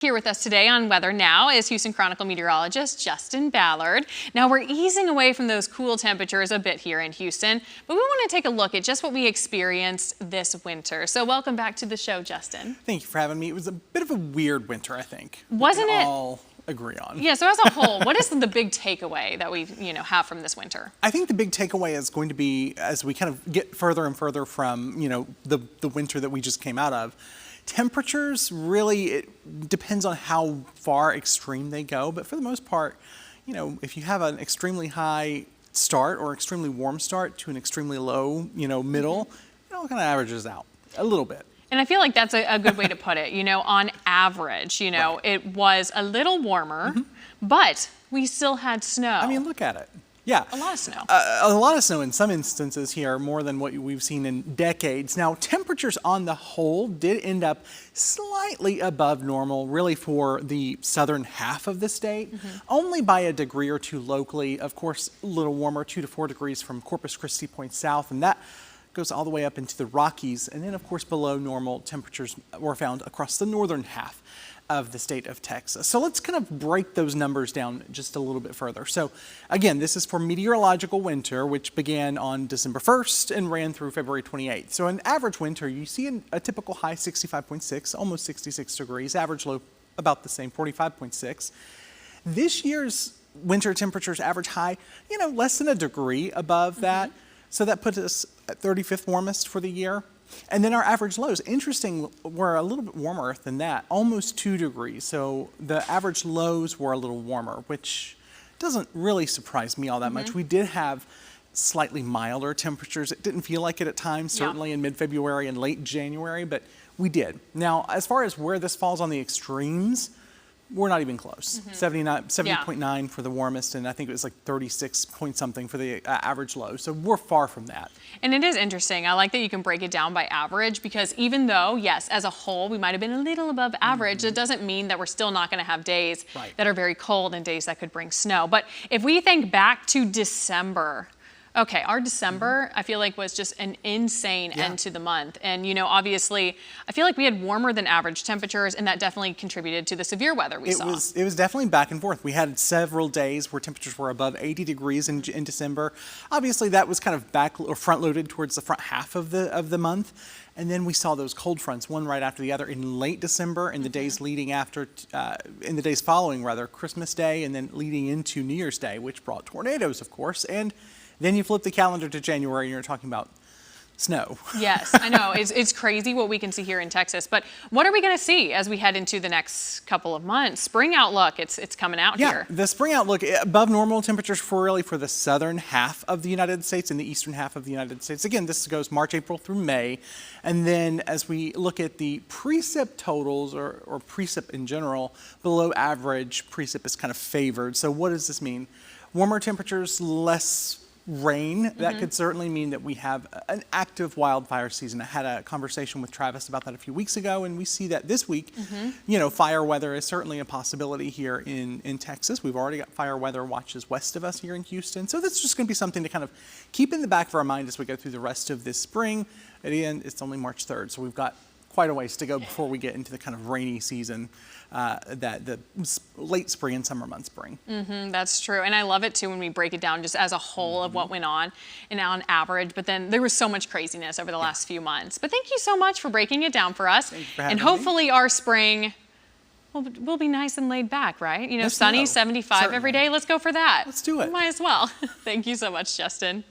Here with us today on Weather Now is Houston Chronicle meteorologist Justin Ballard. Now we're easing away from those cool temperatures a bit here in Houston, but we want to take a look at just what we experienced this winter. So welcome back to the show, Justin. Thank you for having me. It was a bit of a weird winter, I think. Wasn't it? All agree on. Yeah, so as a whole, what is the big takeaway that we have from this winter? I think the big takeaway is going to be, as we kind of get further and further from, the winter that we just came out of, temperatures really, it depends on how far extreme they go, but for the most part, if you have an extremely high start or extremely warm start to an extremely low, middle, it all kind of averages out a little bit. And I feel like that's a good way to put it. On average, Right. It was a little warmer, but we still had snow. I mean, look at it. Yeah. A lot of snow. A lot of snow in some instances here, more than what we've seen in decades. Now, temperatures on the whole did end up slightly above normal, really for the southern half of the state, only by a degree or two locally. Of course, a little warmer, 2 to 4 degrees from Corpus Christi Point south, and that goes all the way up into the Rockies. And then, of course, below normal temperatures were found across the northern half of the state of Texas. So let's kind of break those numbers down just a little bit further. So again, this is for meteorological winter, which began on December 1st and ran through February 28th. So an average winter, you see a typical high 65.6, almost 66 degrees, average low about the same, 45.6. This year's winter temperatures average high, less than a degree above that. So that puts us at 35th warmest for the year. And then our average lows, interesting, were a little bit warmer than that, almost 2 degrees. So the average lows were a little warmer, which doesn't really surprise me all that much. We did have slightly milder temperatures. It didn't feel like it at times, certainly in mid-February and late January, but we did. Now, as far as where this falls on the extremes, we're not even close. 70.9 for the warmest, and I think it was like 36 point something for the average low. So we're far from that. And it is interesting. I like that you can break it down by average, because even though, yes, as a whole, we might have been a little above average, it doesn't mean that we're still not going to have days that are very cold and days that could bring snow. But if we think back to December, okay, our December, I feel like, was just an insane end to the month. And, obviously, I feel like we had warmer than average temperatures, and that definitely contributed to the severe weather we saw. It was definitely back and forth. We had several days where temperatures were above 80 degrees in December. Obviously, that was kind of back or front-loaded towards the front half of the month. And then we saw those cold fronts, one right after the other, in late December and the days leading after, in the days following, rather, Christmas Day, and then leading into New Year's Day, which brought tornadoes, of course. And then you flip the calendar to January and you're talking about snow. Yes, I know. It's crazy what we can see here in Texas. But what are we going to see as we head into the next couple of months? Spring outlook, it's coming out here. Yeah, the spring outlook, above normal temperatures for the southern half of the United States and the eastern half of the United States. Again, this goes March, April through May. And then as we look at the precip totals or precip in general, below average precip is kind of favored. So what does this mean? Warmer temperatures, less rain. That could certainly mean that we have an active wildfire season. I had a conversation with Travis about that a few weeks ago, and we see that this week, fire weather is certainly a possibility here in Texas. We've already got fire weather watches west of us here in Houston. So that's just going to be something to kind of keep in the back of our mind as we go through the rest of this spring. At the end, it's only March 3rd, so we've got quite a ways to go before we get into the kind of rainy season that the late spring and summer months bring. That's true. And I love it too when we break it down just as a whole of what went on and on average. But then there was so much craziness over the last few months. But thank you so much for breaking it down for us. Thank you for having and hopefully our spring will be nice and laid back, right? Sunny, 75 every day. Let's go for that. Let's do it. Might as well. Thank you so much, Justin.